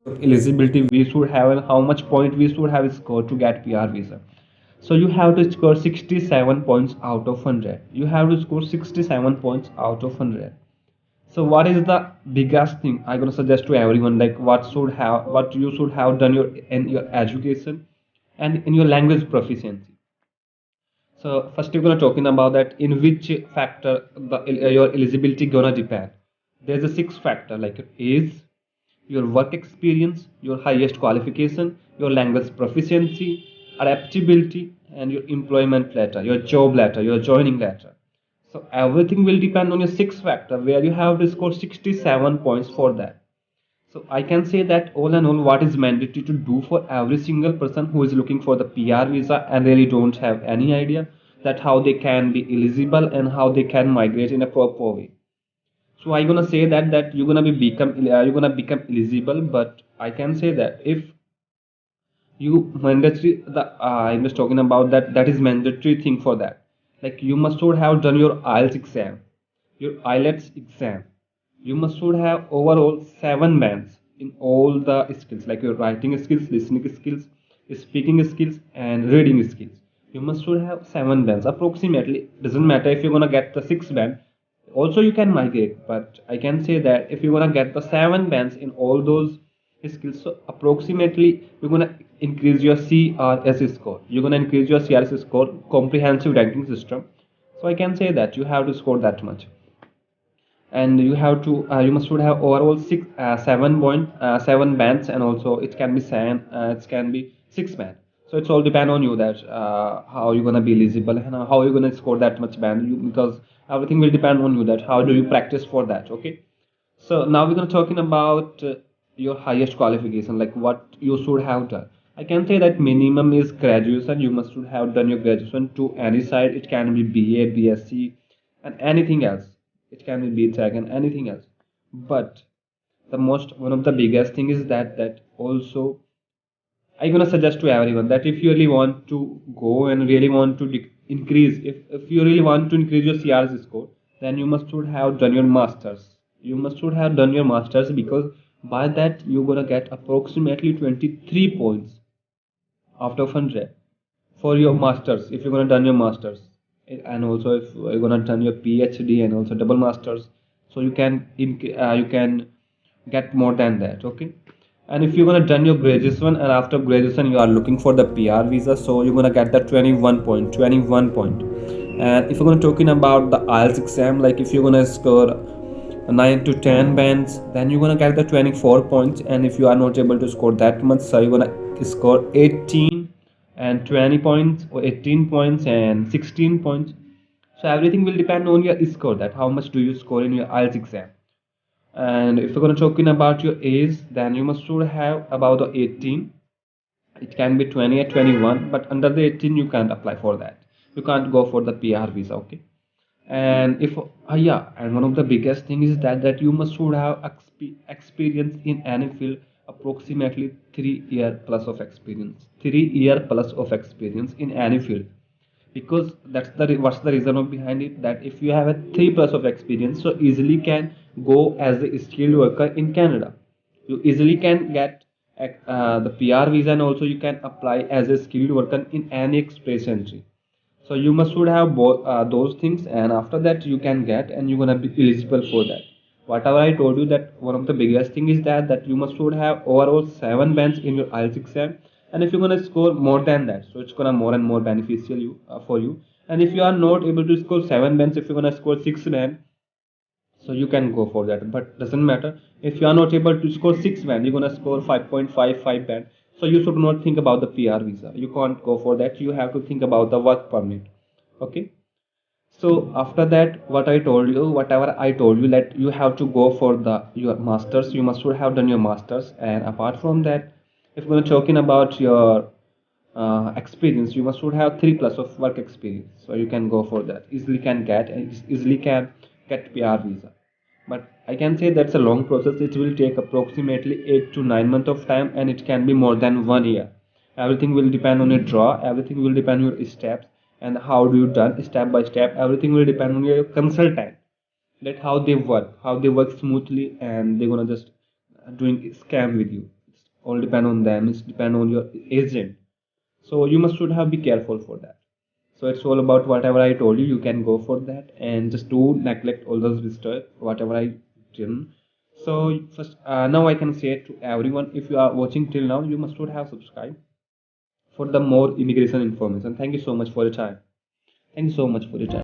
eligibility we should have and how much point we should have scored to get PR visa. So you have to score 67 points out of 100. You have to score 67 points out of 100. So what is the biggest thing I'm gonna suggest to everyone? Like what you should have done in your education and in your language proficiency. So first we're gonna talking about that in which factor your eligibility gonna depend. There's a six factor like your age, your work experience, your highest qualification, your language proficiency, adaptability, and your employment letter, your job letter, your joining letter. So everything will depend on your six factor where you have to score 67 points for that. So I can say that all in all, what is mandatory to do for every single person who is looking for the PR visa and really don't have any idea that how they can be eligible and how they can migrate in a proper way. So I'm gonna say that you're gonna become eligible, but I can say that if you mandatory the I'm just talking about that is mandatory thing for that. Like you must should have done your IELTS exam, your IELTS exam. You must should have overall seven bands in all the skills like your writing skills, listening skills, speaking skills, and reading skills. You must should have seven bands approximately. Doesn't matter if you're gonna get the six band, also you can migrate, but I can say that if you're gonna get the seven bands in all those skills, so approximately you're gonna increase your CRS score, you're gonna increase your CRS score, comprehensive ranking system. So I can say that you have to score that much, and you must should have overall 7.7 bands, and also it can be seven, it can be six band. So it's all depend on you that how you're gonna be eligible and how you're gonna score that much band because everything will depend on you that how do you practice for that. Okay, so now we're gonna talking about your highest qualification, like what you should have done. I can say that minimum is graduation. You must should have done your graduation to any side. It can be BA, BSc, and anything else. It can be BTech and anything else. But the most one of the biggest thing is that also I'm gonna suggest to everyone that if you really want to go and really want to increase, if you really want to increase your CRS score, then you must should have done your masters. You must should have done your masters because by that you're gonna get approximately 23 points out of 100 for your masters if you're gonna done your masters. And also if you're gonna done your PhD and also double masters, so you can get more than that. Okay, and if you're gonna done your graduation and after graduation you are looking for the PR visa, so you're gonna get the 21 point. And if you're gonna talking about the IELTS exam, like if you're gonna score 9 to 10 bands, then you're gonna get the 24 points. And if you are not able to score that much, so you're gonna score 18 and 20 points, or 18 points and 16 points. So everything will depend on your score, that how much do you score in your IELTS exam. And if you're going to talking about your age, then you must should have about the 18. It can be 20 or 21, but under the 18 you can't apply for that. You can't go for the PR visa. Okay, and if yeah, and one of the biggest thing is that you must should have experience in any field, approximately 3 year plus of experience, 3 year plus of experience in any field. Because that's what's the reason of behind it, that if you have a 3 plus of experience, so easily can go as a skilled worker in Canada. You easily can get the PR visa, and also you can apply as a skilled worker in any express entry. So you must should have both those things, and after that you can get and you're gonna be eligible for that. Whatever I told you, that one of the biggest thing is that you must should have overall seven bands in your IELTS exam. And if you're gonna score more than that, so it's gonna more and more beneficial for you. And if you are not able to score seven bands, if you're gonna score six band, so you can go for that. But doesn't matter if you are not able to score six band, you're gonna score 5.55 band. So you should not think about the PR visa, you can't go for that. You have to think about the work permit. Okay, so after that, what I told you, whatever I told you, that you have to go for the your masters. You must have done your masters. And apart from that, if we're talking about your experience, you must should have 3 plus of work experience, so you can go for that. Easily can get PR visa. But I can say that's a long process. It will take approximately 8 to 9 months of time, and it can be more than 1 year. Everything will depend on your draw, everything will depend on your steps, and how do you done step by step. Everything will depend on your consultant, that how they work smoothly, and they're gonna just doing scam with you. all depend on them, it's depend on your agent. So you must should have be careful for that. So it's all about whatever I told you, you can go for that, and just do neglect all those visitors whatever I did. So first, now I can say to everyone, if you are watching till now, you must should have subscribed for the more immigration information. Thank you so much for your time. Thank you so much for your time.